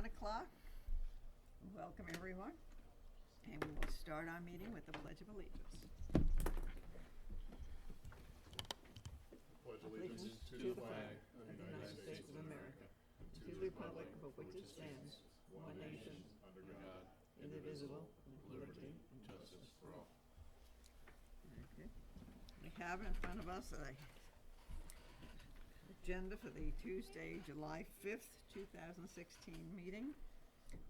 1 o'clock. Welcome everyone, and we will start our meeting with the Pledge of Allegiance. Pledge allegiance to the flag of the United States of America, and to the republic for which it stands, one nation, under God, indivisible, with liberty and justice for all. Okay. We have in front of us a agenda for the Tuesday, July 5th, 2016 meeting.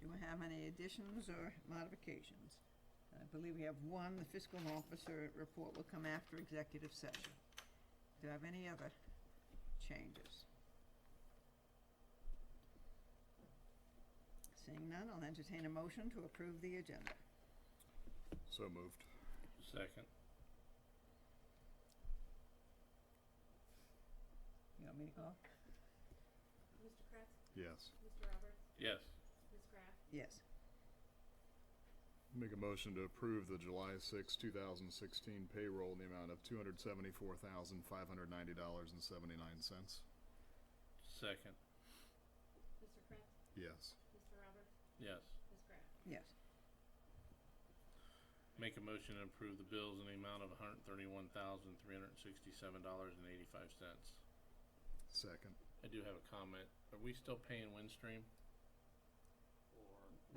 Do we have any additions or modifications? I believe we have one. The fiscal officer report will come after executive session. Do I have any other changes? Seeing none, I'll entertain a motion to approve the agenda. So moved. Second. You want me to call? Mr. Kratz? Yes. Mr. Roberts? Yes. Ms. Graff? Yes. Make a motion to approve the July 6, 2016 payroll in the amount of $274,590.79. Second. Mr. Kratz? Yes. Mr. Roberts? Yes. Ms. Graff? Yes. Make a motion to approve the bills in the amount of $131,367.85. Second. I do have a comment. Are we still paying Windstream?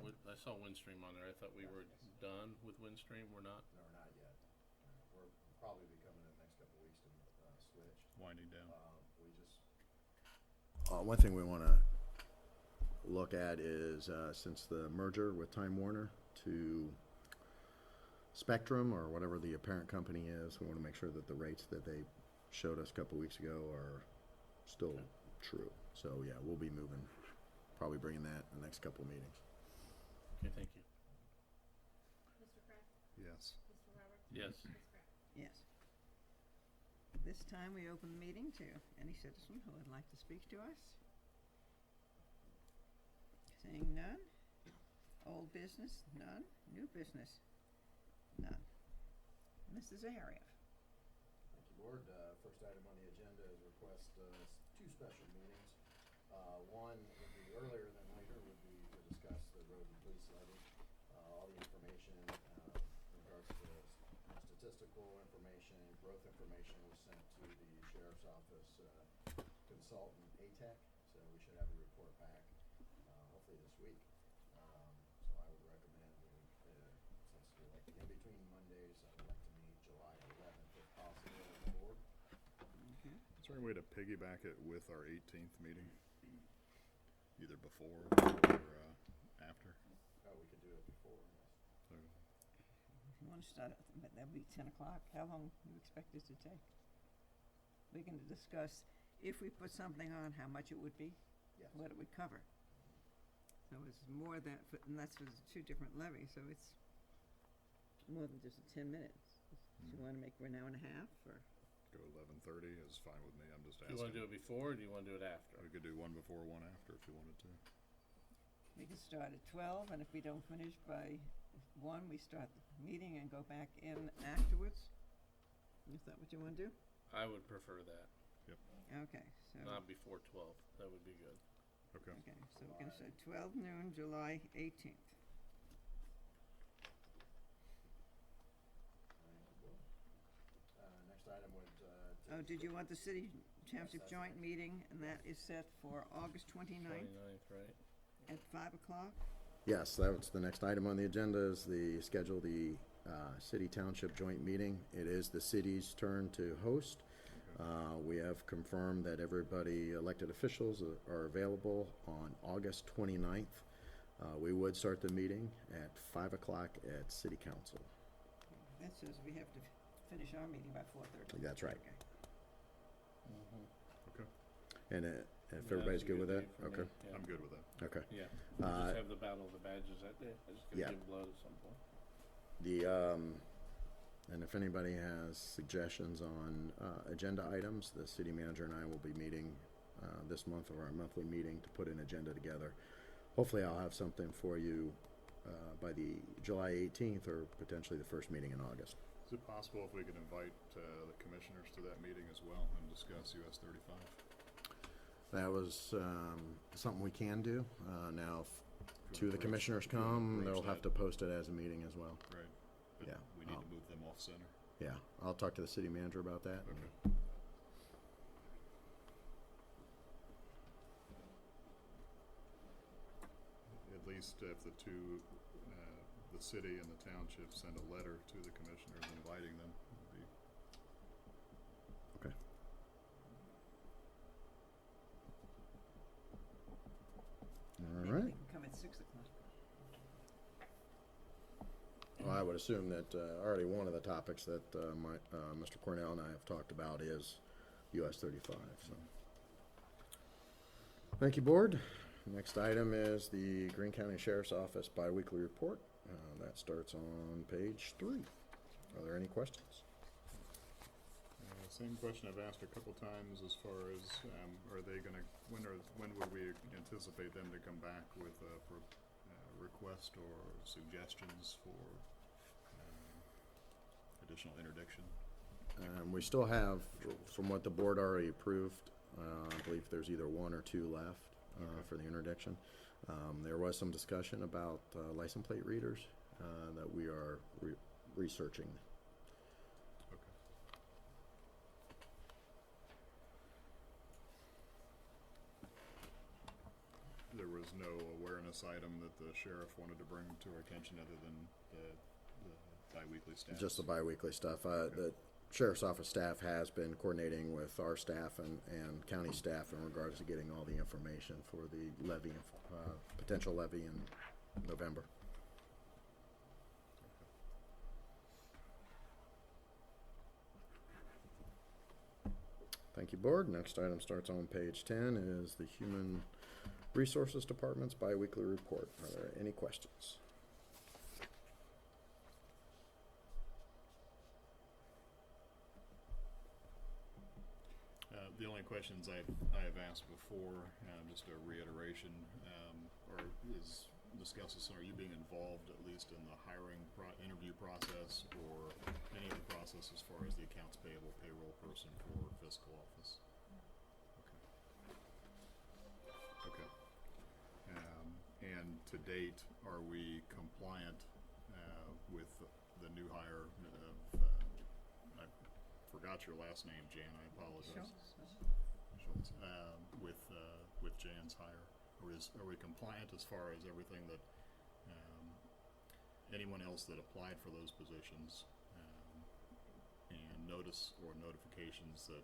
I saw Windstream on there. I thought we were done with Windstream. We're not? No, not yet. We're probably be coming in the next couple of weeks to switch. Winding down. We just one thing we want to look at is since the merger with Time Warner to Spectrum or whatever the parent company is, we want to make sure that the rates that they showed us a couple of weeks ago are still true. So yeah, we'll be moving, probably bringing that in the next couple of meetings. Okay, thank you. Mr. Kratz? Yes. Mr. Roberts? Yes. Ms. Graff? Yes. This time we open the meeting to any citizen who would like to speak to us. Seeing none. Old business, none. New business, none. Mrs. Zaharia. Thank you, Board. First item on the agenda is request two special meetings. One would be earlier than later, would be to discuss the road and police levy. All the information in regards to statistical information, growth information was sent to the Sheriff's Office consultant, ATEC, so we should have a report back hopefully this week. So I would recommend since we're like the in-between Mondays, I would like to meet July 11th if possible with the board. Okay. Is there any way to piggyback it with our 18th meeting? Either before or after? Oh, we could do it before, yes. So, If you want to start, but that'll be 10 o'clock. How long do you expect this to take? We can discuss, if we put something on, how much it would be, Yes. what it would cover. So it's more than, and that's for two different levies, so it's more than just 10 minutes. Do you want to make for an hour and a half, or? go 11:30 is fine with me. I'm just Do asking. you want to do it before or do you want to do it after? We could do one before, one after if you wanted to. We can start at 12, and if we don't finish by 1, we start the meeting and go back in afterwards. Is that what you want to do? I would prefer that. Okay, so, Not before 12. That would be good. Okay. okay, so we're going to say 12 noon, July 18th. Next item would. Oh, did you want the city township joint meeting, and that is set for August 29th 29th, right? at 5 o'clock? Yes, that's the next item on the agenda is the schedule the city township joint meeting. It is the city's turn to host. We have confirmed that everybody, elected officials, are available on August 29th. We would start the meeting at 5 o'clock at City Council. That says we have to finish our meeting by 4:30. That's right. Okay. Okay. And if That's everybody's a good with that? day for me. Okay. Yeah. I'm good with that. Okay. Yeah. We'll just have the Battle of the Badges that day. I just gotta Yeah. give blood at some point. And if anybody has suggestions on agenda items, the city manager and I will be meeting this month or our monthly meeting to put an agenda together. Hopefully I'll have something for you by the July 18th or potentially the first meeting in August. Is it possible if we could invite the commissioners to that meeting as well and discuss US 35? that was something we can do. Now, if two of the commissioners come, they'll have to post it as a meeting as well. Right. But Yeah. we need to move them off center. Yeah, I'll talk to the city manager about that. Okay. At least if the two, the city and the township send a letter to the commissioners inviting them, it would be. Okay. All Maybe right. they can come at 6 o'clock. Well, I would assume that already one of the topics that Mr. Cornell and I have talked about is US 35. So, thank you, board. Next item is the Greene County Sheriff's Office biweekly report. That starts on page 3. Are there any questions? Same question I've asked a couple times as far as, are they gonna, when would we anticipate them to come back with a request or suggestions for additional interdiction? We still have, from what the board already approved, I believe there's either 1 or 2 left for the interdiction. There was some discussion about license plate readers that we are researching. Okay. There was no awareness item that the sheriff wanted to bring to our attention other than the bi-weekly status? Just the biweekly stuff. The sheriff's office staff has been coordinating with our staff and county staff in regards to getting all the information for the levy, potential levy in November. Thank you, board. Next item starts on page 10 is the Human Resources Department's biweekly report. Are there any questions? The only questions I have asked before, just a reiteration, or is discusses, are you being involved at least in the hiring interview process or any of the process as far as the accounts payable payroll person for fiscal office? Okay. And to date, are we compliant with the new hire of, I forgot your last name, Jan, I apologize. Schultz. With Jan's hire? Or are we compliant as far as everything that anyone else that applied for those positions and notice or notifications that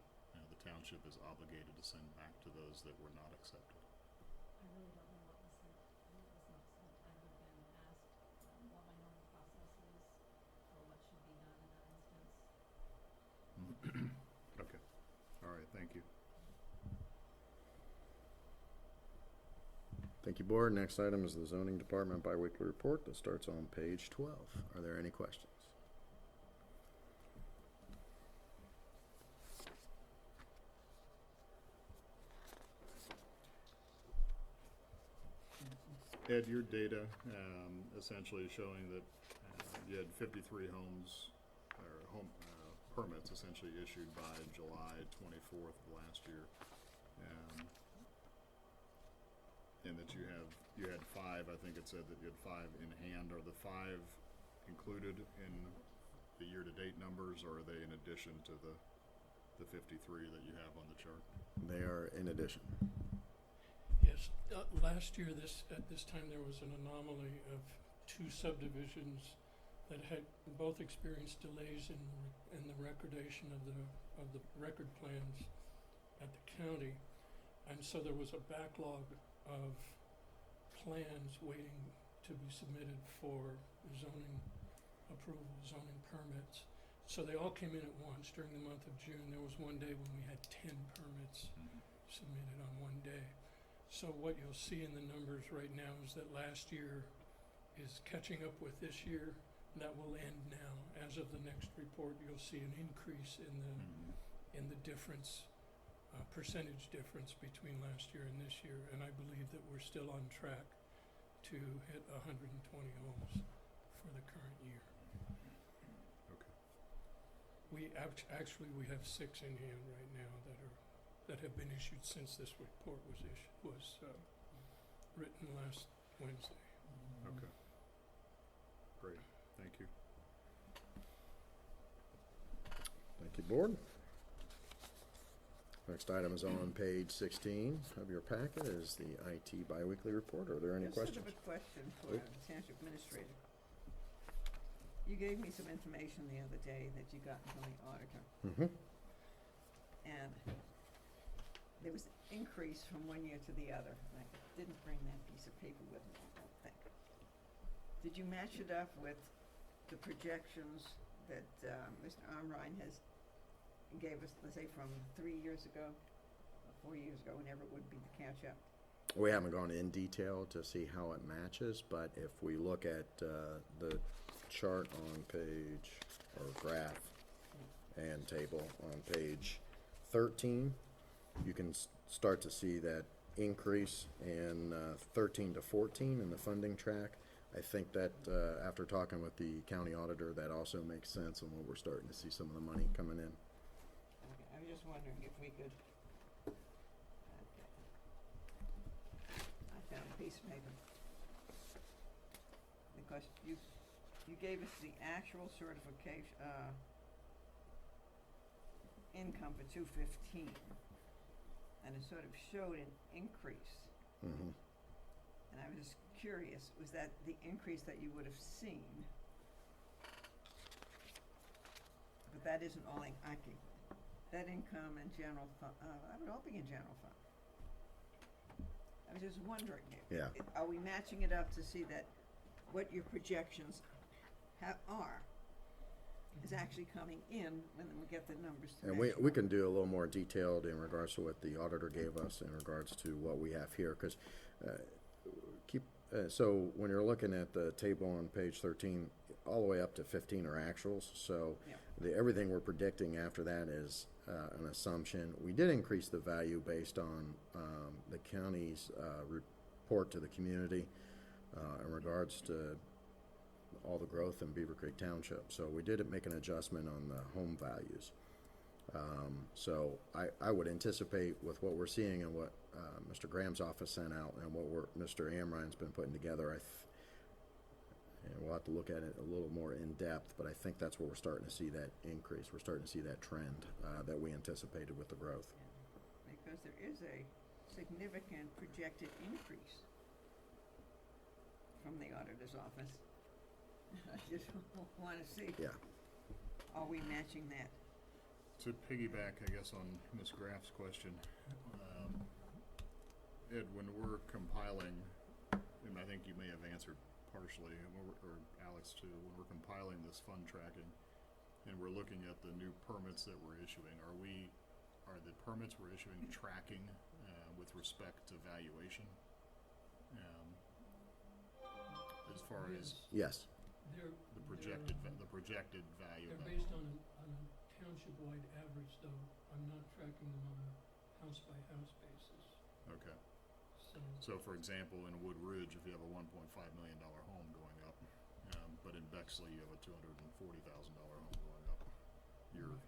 the township is obligated to send back to those that were not accepted? I really don't know what was sent, what was not sent. I would have been asked what my normal process is or what should be done in that instance. Okay. All right, thank you. Thank you, board. Next item is the zoning department biweekly report that starts on page 12. Are there any questions? Ed, your data essentially showing that you had 53 homes or home permits essentially issued by July 24th of last year, and that you had 5. I think it said that you had 5 in hand. Are the 5 included in the year-to-date numbers, or are they in addition to the 53 that you have on the chart? They are in addition. Yes, last year at this time there was an anomaly of 2 subdivisions that had both experienced delays in the recordation of the record plans at the county, and so there was a backlog of plans waiting to be submitted for zoning approval, zoning permits. So they all came in at once during the month of June. There was one day when we had 10 permits submitted on one day. So what you'll see in the numbers right now is that last year is catching up with this year. That will end now. As of the next report, you'll see an increase in the difference, percentage difference between last year and this year. And I believe that we're still on track to hit 120 homes for the current year. Okay. We actually have 6 in hand right now that have been issued since this report was written last Wednesday. Okay. Great, thank you. Thank you, Board. Next item is on page 16 of your packet is the IT biweekly report. Are there any Just questions? sort of a question for Oop. the township administrator. You gave me some information the other day that you got from the auditor, Mm-hmm. and there was an increase from one year to the other. And I didn't bring that piece of paper with me, I don't think. Did you match it up with the projections that Mr. Armrine gave us, let's say, from 3 years ago, or 4 years ago, whenever it would be the catch-up? We haven't gone in detail to see how it matches, but if we look at the chart on page, or graph and table on page 13, you can start to see that increase in 13 to 14 in the funding track. I think that after talking with the county auditor, that also makes sense, and we're starting to see some of the money coming in. Okay, I was just wondering if we could. Okay. I found a piece of paper. Because you gave us the actual certification, income for 215, and it sort of showed an increase. Mm-hmm. And I was just curious, was that the increase that you would have seen? But that isn't all I can, that income in general fund, that would all be in general fund. I was just wondering, Yeah. are we matching it up to see that what your projections are is actually coming in when we get the numbers to And match we up? can do a little more detailed in regards to what the auditor gave us in regards to what we have here, because so when you're looking at the table on page 13, all the way up to 15 are actuals, so Yeah. everything we're predicting after that is an assumption. We did increase the value based on the county's report to the community in regards to all the growth in Beavercreek Township, so we did make an adjustment on the home values. So I would anticipate with what we're seeing and what Mr. Graham's office sent out and what Mr. Amrine's been putting together, and we'll have to look at it a little more in depth, but I think that's where we're starting to see that increase. We're starting to see that trend that we anticipated with the growth. Because there is a significant projected increase from the auditor's office. I just want to see, Yeah. are we matching that? To piggyback, I guess, on Ms. Graff's question, Ed, when we're compiling, and I think you may have answered partially, or Alex too, when we're compiling this fund tracking, and we're looking at the new permits that we're issuing, are the permits we're issuing tracking with respect to valuation? As far as Yes. They're, the projected value they're of that. based on a township-wide average, though. I'm not tracking them on a house-by-house basis. Okay. So, So for example, in Wood Ridge, if you have a $1.5 million home going up, but in Bexley you have a $240,000 home going up,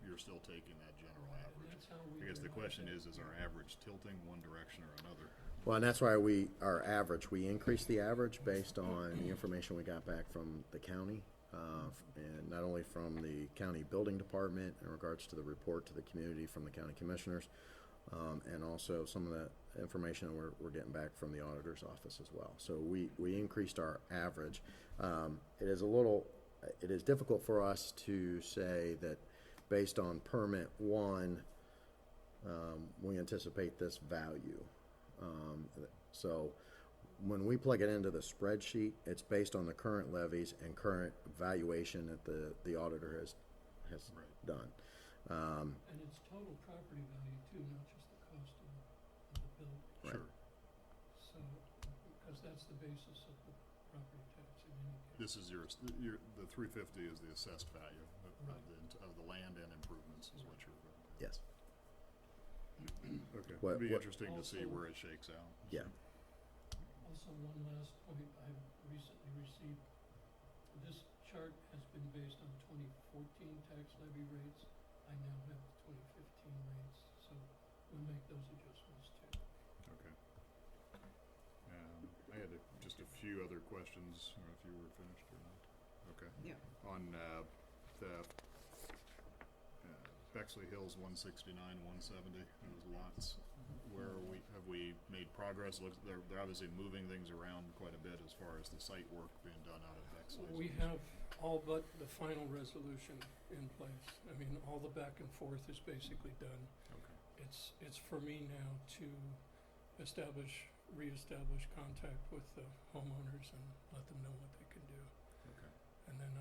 you're still taking that general and average. that's how we. I guess the derive question that. is our average tilting one direction or another? Well, and that's why our average, we increased the average based on the information we got back from the county, and not only from the county building department in regards to the report to the community from the county commissioners, and also some of the information we're getting back from the auditor's office as well. So we increased our average. It is difficult for us to say that based on permit one, we anticipate this value. So when we plug it into the spreadsheet, it's based on the current levies and current valuation that the auditor has Right. done. And it's total property value too, not just the cost of the building. Right. Sure. So, because that's the basis of the property tax in any case. This is the 350 is the assessed value Right. of the land and improvements is what you're. Yes. Okay. What- It'd be what- interesting to see Also- where it shakes out. Yeah. Also, one last point, I've recently received, this chart has been based on 2014 tax levy rates. I now have the 2015 rates, so we'll make those adjustments too. Okay. I had just a few other questions, or if you were finished or not. Okay. Yeah. On the Bexley Hills 169, 170, those lots, where have we made progress? Looks, they're obviously moving things around quite a bit as far as the site work being done out at Bexley. We have all but the final resolution in place. I mean, all the back and forth is basically done. Okay. It's for me now to reestablish contact with the homeowners and let them know what they can do. Okay. And then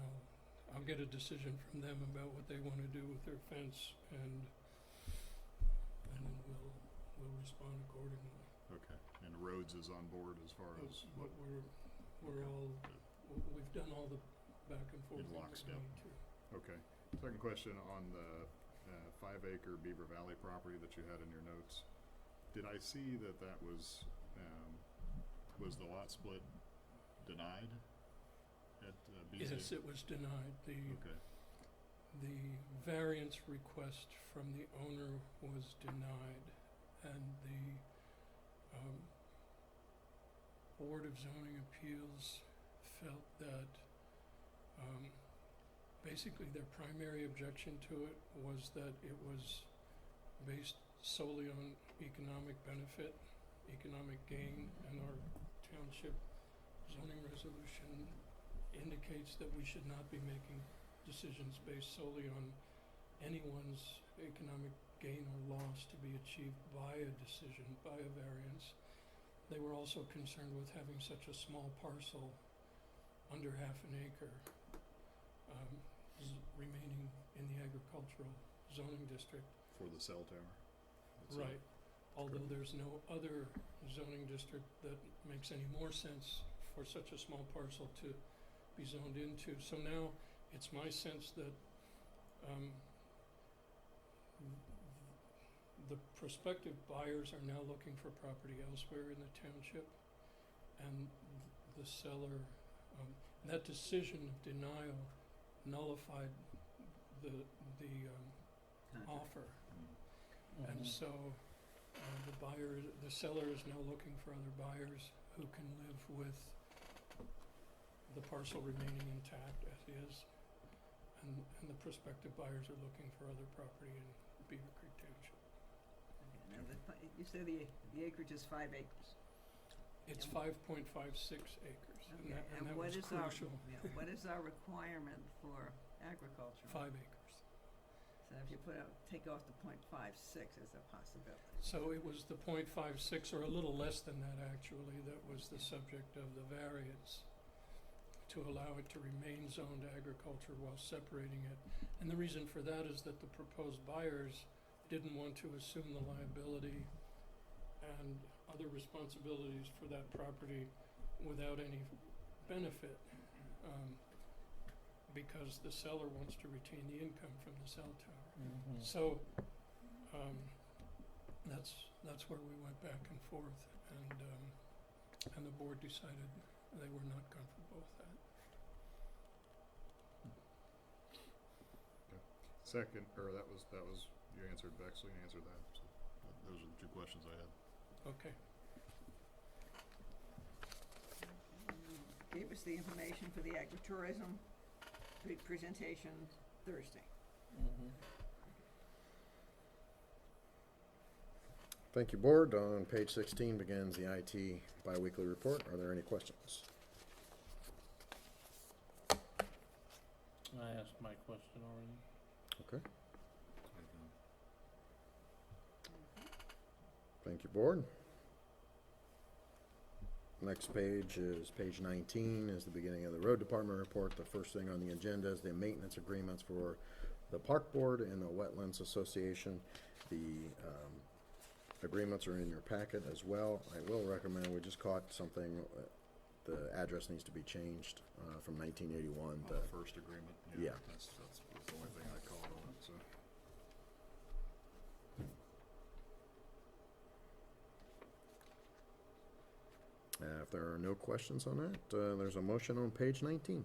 I'll get a decision from them about what they wanna do with their fence, and then we'll respond accordingly. Okay. And Rhodes is on board as far as But what we're okay, all, good. we've done all the back and forth In that we lockstep. need to. Okay. Second question on the 5-acre Beaver Valley property that you had in your notes. Did I see that was the lot split denied at BZ? Yes, it was denied. Okay. The variance request from the owner was denied, and the Board of Zoning Appeals felt that basically their primary objection to it was that it was based solely on economic benefit, economic gain, and our township zoning resolution indicates that we should not be making decisions based solely on anyone's economic gain or loss to be achieved by a decision, by a variance. They were also concerned with having such a small parcel, under half an acre, remaining in the agricultural zoning district. For the cell tower? That's it. Right, although there's no other zoning district that makes any more sense for such a small parcel to be zoned into. So now, it's my sense that the prospective buyers are now looking for property elsewhere in the township, and the seller, that decision of denial nullified the offer. And so, the seller is now looking for other buyers who can live with the parcel remaining intact as is, and the prospective buyers are looking for other property in Beavercreek Township. Now, you say the acreage is 5 acres. It's Yeah. 5.56 acres, Okay, and that what was is crucial. what is our requirement for agriculture? 5 acres. So if you take off the 0.56 as a possibility. So it was the 0.56, or a little less than that actually, that was the subject of the variance, to allow it to remain zoned agriculture while separating it. And the reason for that is that the proposed buyers didn't want to assume the liability and other responsibilities for that property without any benefit, because the seller wants to retain the income from the cell tower. So that's where we went back and forth, and the board decided they were not comfortable with that. Second, or that was you answered Bexley, you answered that. So those are the two questions I had. Okay. Gave us the information for the agritourism presentation Thursday. Thank you, Board. On page 16 begins the IT biweekly report. Are there any questions? I asked my question already. Okay. Thank you, Board. Next page is page 19, is the beginning of the road department report. The first thing on the agenda is the maintenance agreements for the Park Board and the Wetlands Association. The agreements are in your packet as well. I will recommend, we just caught something, the address needs to be changed from 1981 On to, the first agreement, Yeah. that's the only thing I caught on it, so. if there are no questions on that, there's a motion on page 19. We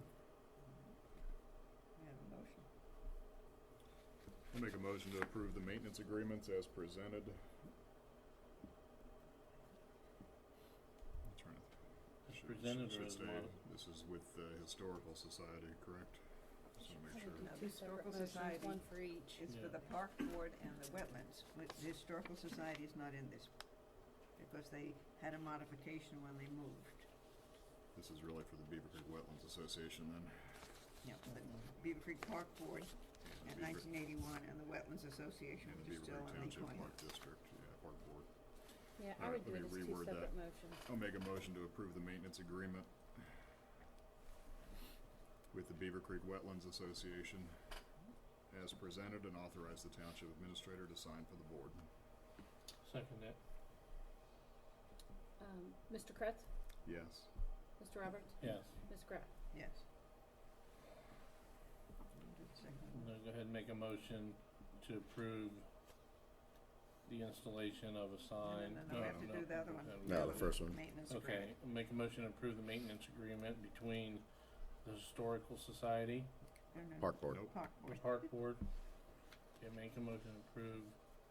have a motion. I'll make a motion to approve the maintenance agreements as presented presented or Should as say, modified? this is with the Historical Society, correct? Just wanna make sure. Now, Two the separate Historical motions, Society one for each. is for Yeah. the park board and the wetlands. The Historical Society is not in this, because they had a modification when they moved. This is really for the Beavercreek Wetlands Association then. Yeah, the Beaver Creek Park Board And in the Beaver- 1981 and the Wetlands Association, And the which is still Beavercreek in Lee Township County. Park District, Park Board. Yeah, All I right, would do let it me as two reword that. separate motions. I'll make a motion to approve the maintenance agreement with the Beaver Creek Wetlands Association as presented and authorize the township administrator to sign for the board. Second that. Mr. Kretz? Yes. Mr. Roberts? Yes. Ms. Graff? Yes. I'm gonna go ahead and make a motion to approve the installation of a sign. No, we have to do the other one. No, the first one. Maintenance Okay, agreement. I'll make a motion to approve the maintenance agreement between the Historical Society, No, no, no. Park Board. Nope. Park the board. Park Board. Okay, make a motion to approve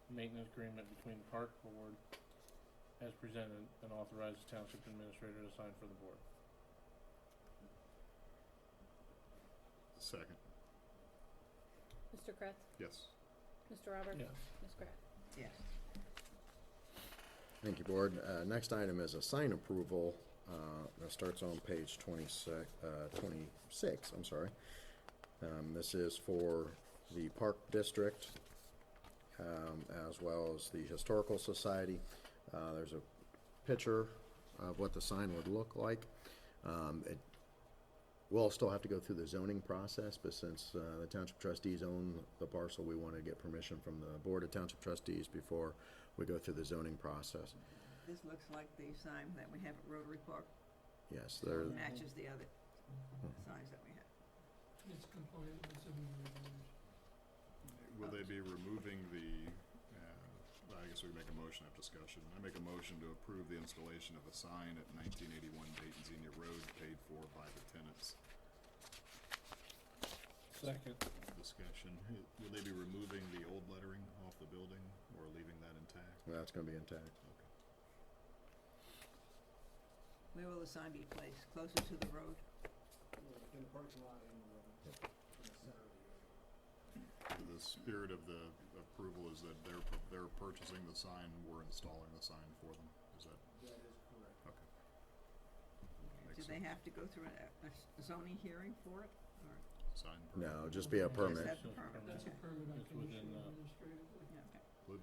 maintenance agreement between the Park Board as presented and authorize the township administrator to sign for the board. Second. Mr. Kretz? Yes. Mr. Roberts? Yes. Ms. Graff? Yes. Thank you, Board. Next item is a sign approval. That starts on page 26, I'm sorry. This is for the Park District, as well as the Historical Society. There's a picture of what the sign would look like. It will still have to go through the zoning process, but since the Township Trustees own the parcel, we want to get permission from the Board of Township Trustees before we go through the zoning process. This looks like the sign that we have at Rotary Park. Yes, So there. it matches the other signs that we have. It's compliant with zoning regulations. Will they be removing the, I guess we can make a motion of discussion. I make a motion to approve the installation of a sign at 1981 Dayton Xenia Road paid for by the tenants. Second. Discussion. Will they be removing the old lettering off the building or leaving that intact? That's going to be intact. Okay. Where will the sign be placed? Closer to the road? In the parking lot in the center of the area. The spirit of the approval is that they're purchasing the sign, we're installing the sign for them. Is that, That is correct. okay. Do Makes they sense. have to go through a zoning hearing for it? Or, Sign No, permit? just be a permit. That's the permit. That's a Okay. permit on It's within, condition uh, administratively. yeah, okay. Will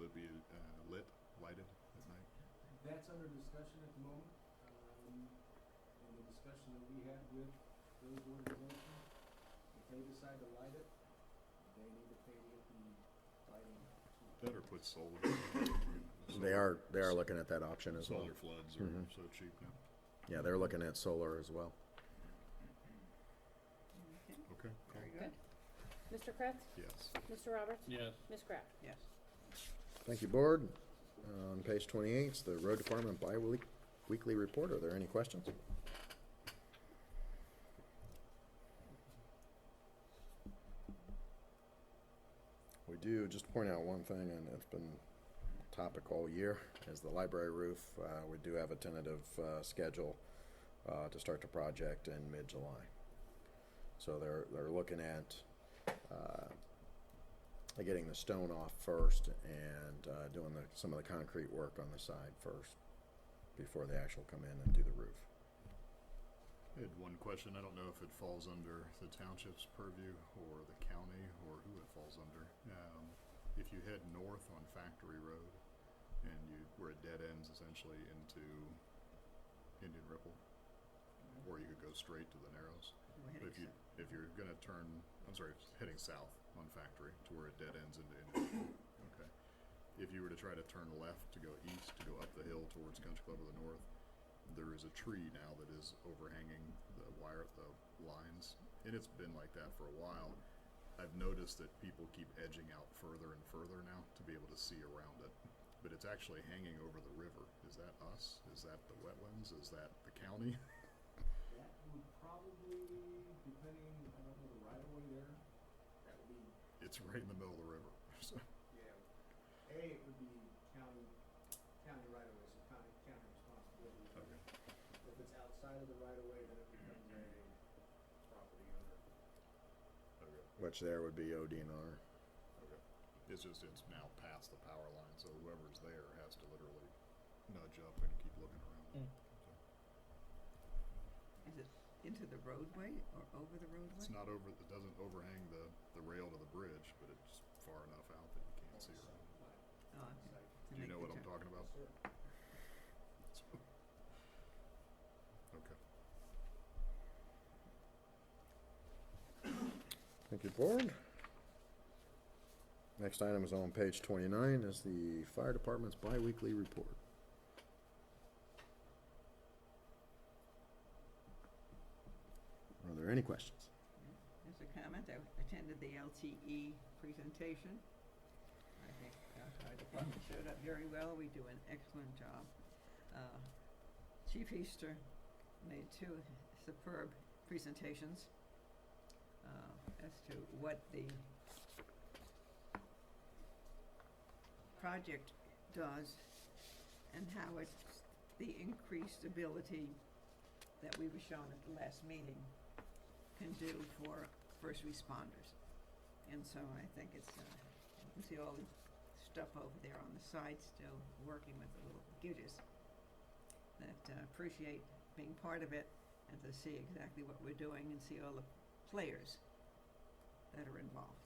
it be lit, lighted at night? That's under discussion at the moment, and the discussion that we had with those organizations, if they decide to light it, they need to pay to get the lighting. Better put solar. They are looking at that option as well. Solar floods are Mhm. so cheap now. Yeah, they're looking at solar as well. Okay, Okay, cool. very good. Mr. Kretz? Yes. Mr. Roberts? Yes. Ms. Graff? Yes. Thank you, Board. On page 28 is the Road Department bi-weekly report. Are there any questions? We do just point out one thing, and it's been topic all year, is the library roof. We do have a tentative schedule to start the project in mid-July. So they're looking at getting the stone off first and doing some of the concrete work on the side first before they actually come in and do the roof. I had one question. I don't know if it falls under the township's purview or the county or who it falls under. If you head north on Factory Road and we're at dead ends essentially into Indian Ripple, or you could go straight to the Narrows. We're But heading if you're gonna turn, I'm sorry, heading south on Factory to where it dead ends into Indian Ripple, okay. If you were to try to turn left to go east, to go up the hill towards Country Club of the North, there is a tree now that is overhanging the lines, and it's been like that for a while. I've noticed that people keep edging out further and further now to be able to see around it, but it's actually hanging over the river. Is that us? Is that the wetlands? Is that the county? That would probably, depending, I don't know the right of way there, that would be, It's right in the middle of the river, so. yeah, it would be county right of way, so county responsibility. Okay. If it's which there would be ODNR. Okay. It's just, it's now past the power line, so whoever's there has to literally nudge up and keep looking around. Mm. Is it into the roadway or over the roadway? It's not over, it doesn't overhang the rail to the bridge, but it's far enough out that you can't see around. Oh, okay. To Do you make know the what I'm turn. talking about? Okay. Thank you, board. Next item is on page 29, is the fire department's bi-weekly report. Are there any questions? Just a comment, I attended the LTE presentation. I think our department showed up very well, we do an excellent job. Chief Easter made 2 superb presentations as to what the project does and how it's the increased ability that we were shown at the last meeting can do for first responders. And so I think it's, you can see all the stuff over there on the side still working with the little computers that appreciate being part of it and to see exactly what we're doing and see all the players that are involved.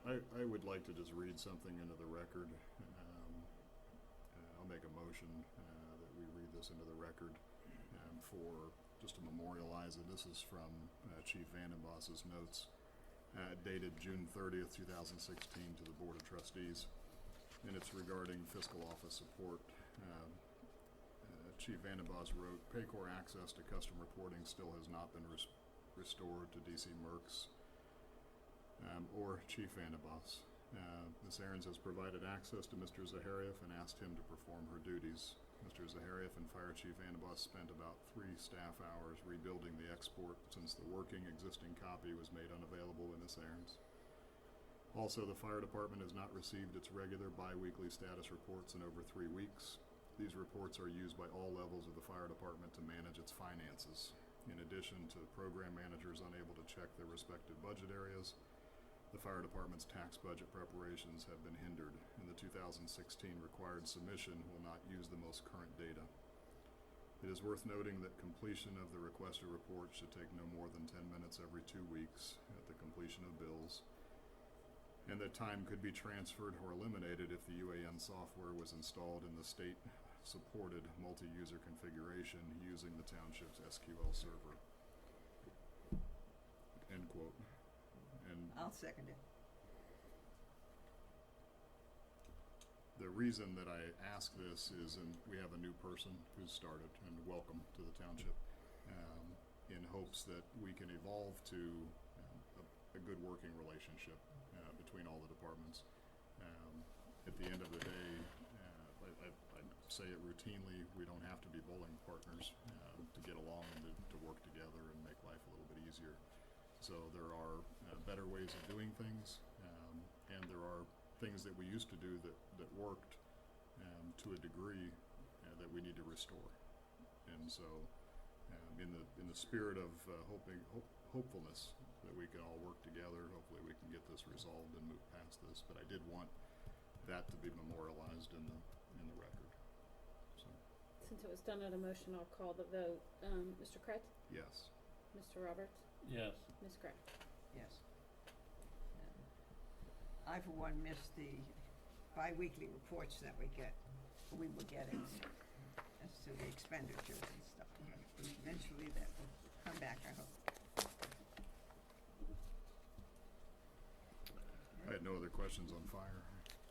I would like to just read something into the record. I'll make a motion that we read this into the record for just to memorialize it. This is from Chief Vandenboss's notes dated June 30th, 2016 to the Board of Trustees, and it's regarding fiscal office support. Chief Vandenboss wrote, Paycor access to custom reporting still has not been restored to DC Merckx or Chief Vandenboss. Ms. Ahrens has provided access to Mr. Zahariev and asked him to perform her duties. Mr. Zahariev and Fire Chief Vandenboss spent about 3 staff hours rebuilding the export since the working existing copy was made unavailable to Ms. Ahrens. Also, the fire department has not received its regular bi-weekly status reports in over 3 weeks. These reports are used by all levels of the fire department to manage its finances. In addition to program managers unable to check their respective budget areas, the fire department's tax budget preparations have been hindered, and the 2016 required submission will not use the most current data. It is worth noting that completion of the requested report should take no more than 10 minutes every 2 weeks at the completion of bills, and that time could be transferred or eliminated if the UAN software was installed in the state-supported multi-user configuration using the township's SQL server. End quote. And I'll second it. the reason that I ask this is, we have a new person who's started, and welcome to the township, in hopes that we can evolve to a good working relationship between all the departments. At the end of the day, I say it routinely, we don't have to be bowling partners to get along and to work together and make life a little bit easier. So there are better ways of doing things, and there are things that we used to do that worked to a degree that we need to restore. And so in the spirit of hopefulness that we can all work together, hopefully we can get this resolved and move past this. But I did want that to be memorialized in the record. So, Since it was done on a motion, I'll call the vote. Mr. Kretz? yes. Mr. Roberts? Yes. Ms. Gray? Yes. I, for one, miss the bi-weekly reports that we were getting as to the expenditures and stuff. But eventually that will come back, I hope. I had no other questions on fire.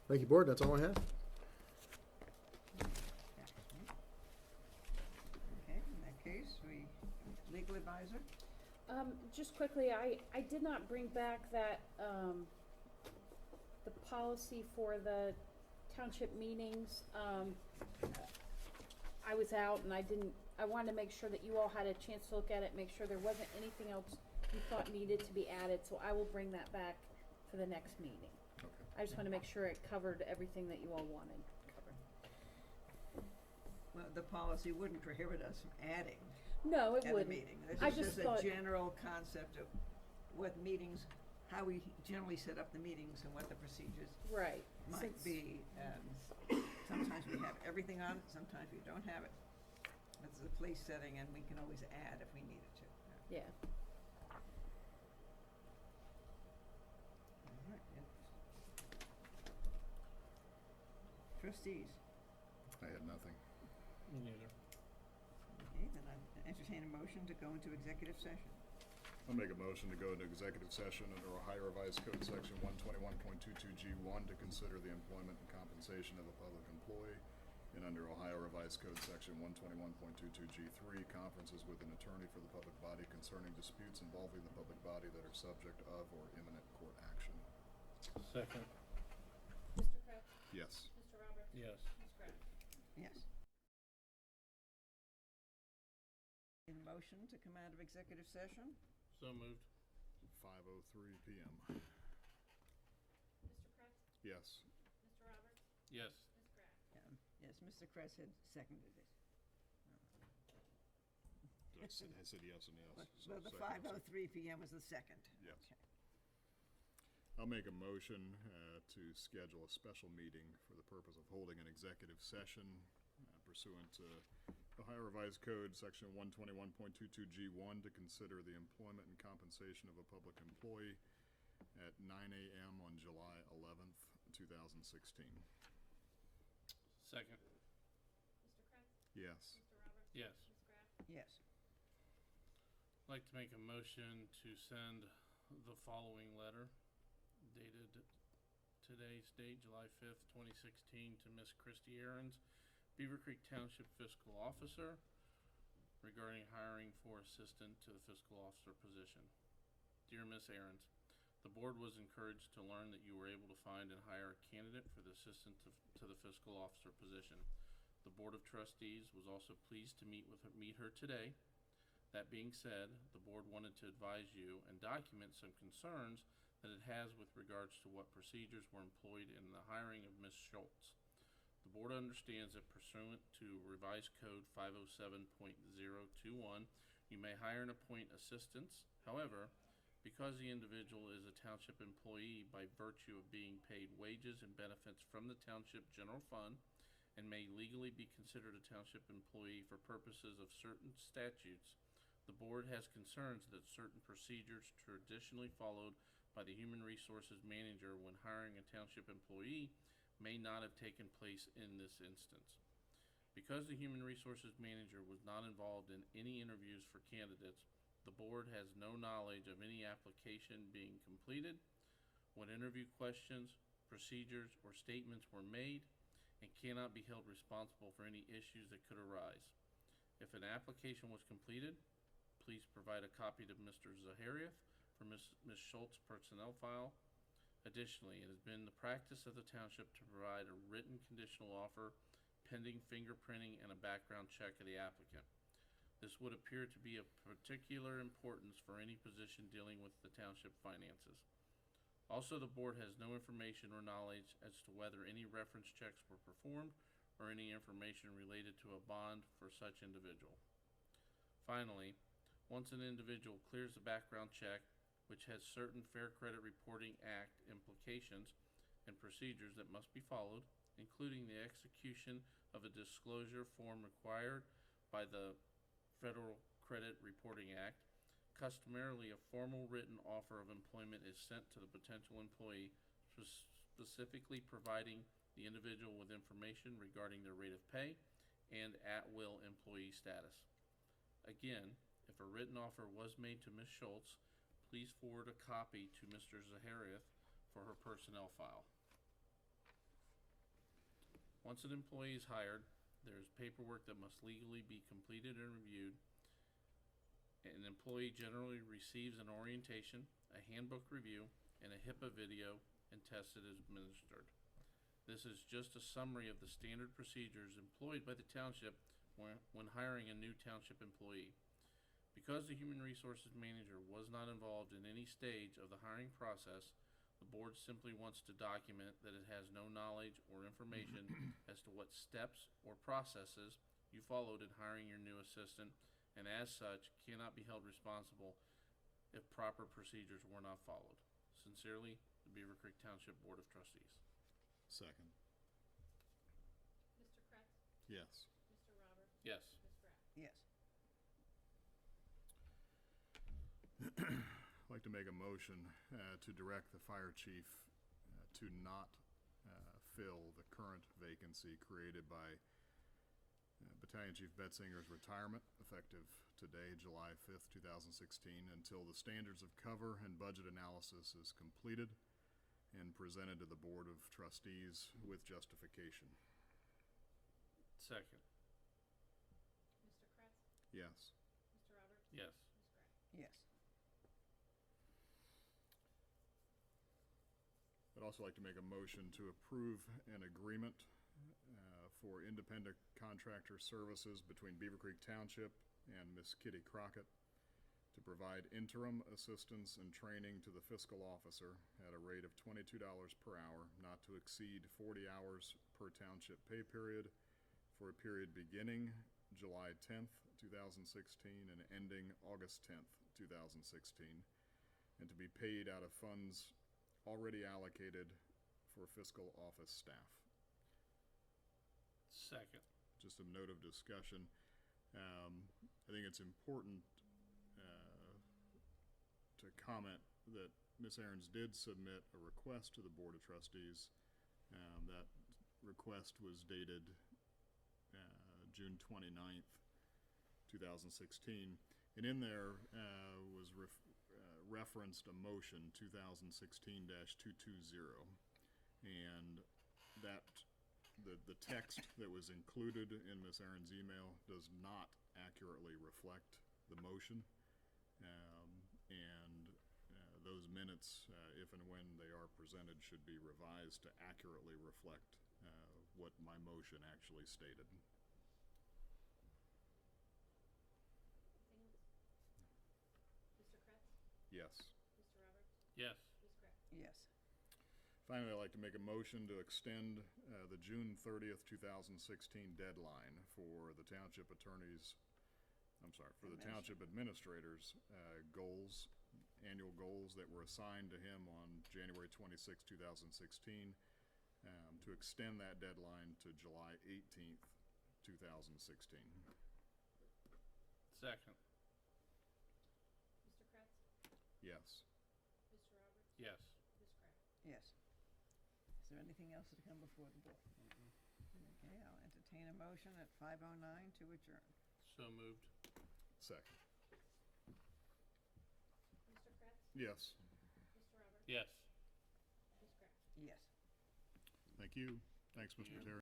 Thank you, board, that's all I have. Okay, in that case, legal advisor? Just quickly, I did not bring back that, the policy for the township meetings. I was out and I wanted to make sure that you all had a chance to look at it, make sure there wasn't anything else you thought needed to be added, so I will bring that back for the next meeting. Okay. I just want to make sure it covered everything that you all wanted covered. Well, the policy wouldn't prohibit us from adding No, it at a wouldn't. meeting. This I is just just a thought- general concept of what meetings, how we generally set up the meetings and what the procedures Right. might since- be. And sometimes we have everything on it, sometimes we don't have it. This is a police setting, and we can always add if we needed to. Yeah. All right, Trustees. I had nothing. Me neither. Okay, then I entertain a motion to go into executive session. I'll make a motion to go into executive session under Ohio Revised Code Section 121.22G1 to consider the employment and compensation of a public employee, and under Ohio Revised Code Section 121.22G3, conferences with an attorney for the public body concerning disputes involving the public body that are subject of or imminent court action. Second. Mr. Kraft? Yes. Mr. Roberts? Yes. Ms. Kraft? Yes. In motion to come out of executive session? So moved. 5:03 p.m. Mr. Kraft? Yes. Mr. Roberts? Yes. Ms. Kraft? Yes, Mr. Kress had seconded it. I said yes and yes. so Well, the second. 5:03 PM was the second. Yes. Okay. I'll make a motion to schedule a special meeting for the purpose of holding an executive session pursuant to Ohio Revised Code, Section 121.22G1, to consider the employment and compensation of a public employee at 9 a.m. on July 11th, 2016. Second. Mr. Kraft? Yes. Mr. Roberts? Yes. Ms. Kraft? Yes. I'd like to make a motion to send the following letter dated today's date, July 5th, 2016, to Miss Christy Ahrens, Beavercreek Township Fiscal Officer, regarding hiring for assistant to the fiscal officer position. Dear Miss Ahrens, the board was encouraged to learn that you were able to find and hire a candidate for the assistant to the fiscal officer position. The Board of Trustees was also pleased to meet her today. That being said, the board wanted to advise you and document some concerns that it has with regards to what procedures were employed in the hiring of Ms. Schultz. The board understands that pursuant to Revised Code 507.021, you may hire and appoint assistants. However, because the individual is a township employee by virtue of being paid wages and benefits from the township general fund and may legally be considered a township employee for purposes of certain statutes, the board has concerns that certain procedures traditionally followed by the Human Resources Manager when hiring a township employee may not have taken place in this instance. Because the Human Resources Manager was not involved in any interviews for candidates, the board has no knowledge of any application being completed, what interview questions, procedures, or statements were made, and cannot be held responsible for any issues that could arise. If an application was completed, please provide a copy to Mr. Zahariath for Ms. Schultz's personnel file. Additionally, it has been the practice of the township to provide a written conditional offer pending fingerprinting and a background check of the applicant. This would appear to be of particular importance for any position dealing with the township finances. Also, the board has no information or knowledge as to whether any reference checks were performed or any information related to a bond for such individual. Finally, once an individual clears the background check, which has certain Fair Credit Reporting Act implications and procedures that must be followed, including the execution of a disclosure form required by the Federal Credit Reporting Act, customarily a formal written offer of employment is sent to the potential employee, specifically providing the individual with information regarding their rate of pay and at-will employee status. Again, if a written offer was made to Ms. Schultz, please forward a copy to Mr. Zahariath for her personnel file. Once an employee is hired, there is paperwork that must legally be completed and reviewed. An employee generally receives an orientation, a handbook review, and a HIPAA video and test is administered. This is just a summary of the standard procedures employed by the township when hiring a new township employee. Because the Human Resources Manager was not involved in any stage of the hiring process, the board simply wants to document that it has no knowledge or information as to what steps or processes you followed in hiring your new assistant, and as such, cannot be held responsible if proper procedures were not followed. Sincerely, the Beavercreek Township Board of Trustees. Second. Mr. Kretz? Yes. Mr. Roberts? Yes. Ms. Grant? Yes. I'd like to make a motion to direct the fire chief to not fill the current vacancy created by Battalion Chief Betzinger's retirement, effective today, July 5th, 2016, until the standards of cover and budget analysis is completed and presented to the Board of Trustees with justification. Second. Mr. Kretz? Yes. Mr. Roberts? Yes. Ms. Grant? Yes. I'd also like to make a motion to approve an agreement for independent contractor services between Beavercreek Township and Miss Kitty Crockett to provide interim assistance and training to the fiscal officer at a rate of $22 per hour, not to exceed 40 hours per township pay period for a period beginning July 10th, 2016 and ending August 10th, 2016, and to be paid out of funds already allocated for fiscal office staff. Second. Just a note of discussion. I think it's important to comment that Ms. Aarons did submit a request to the Board of Trustees. That request was dated June 29th, 2016. And in there was referenced a motion 2016-220. And that the text that was included in Ms. Aarons' email does not accurately reflect the motion. Those minutes, if and when they are presented, should be revised to accurately reflect what my motion actually stated. Anything else? Mr. Kretz? Yes. Mr. Roberts? Yes. Ms. Grant? Yes. Finally, I'd like to make a motion to extend the June 30th, 2016 deadline for the township attorney's, for the township administrator's goals, annual goals that were assigned to him on January 26, 2016, to extend that deadline to July 18th, 2016. Second. Mr. Kretz? Yes. Mr. Roberts? Yes. Ms. Grant? Yes. Is there anything else to come before the board? Okay, I'll entertain a motion at 5:09 to adjourn. So moved. Second. Mr. Kretz? Yes. Mr. Roberts? Yes. Ms. Grant? Yes. Thank you. Thanks, Mr. Yeah. Terry.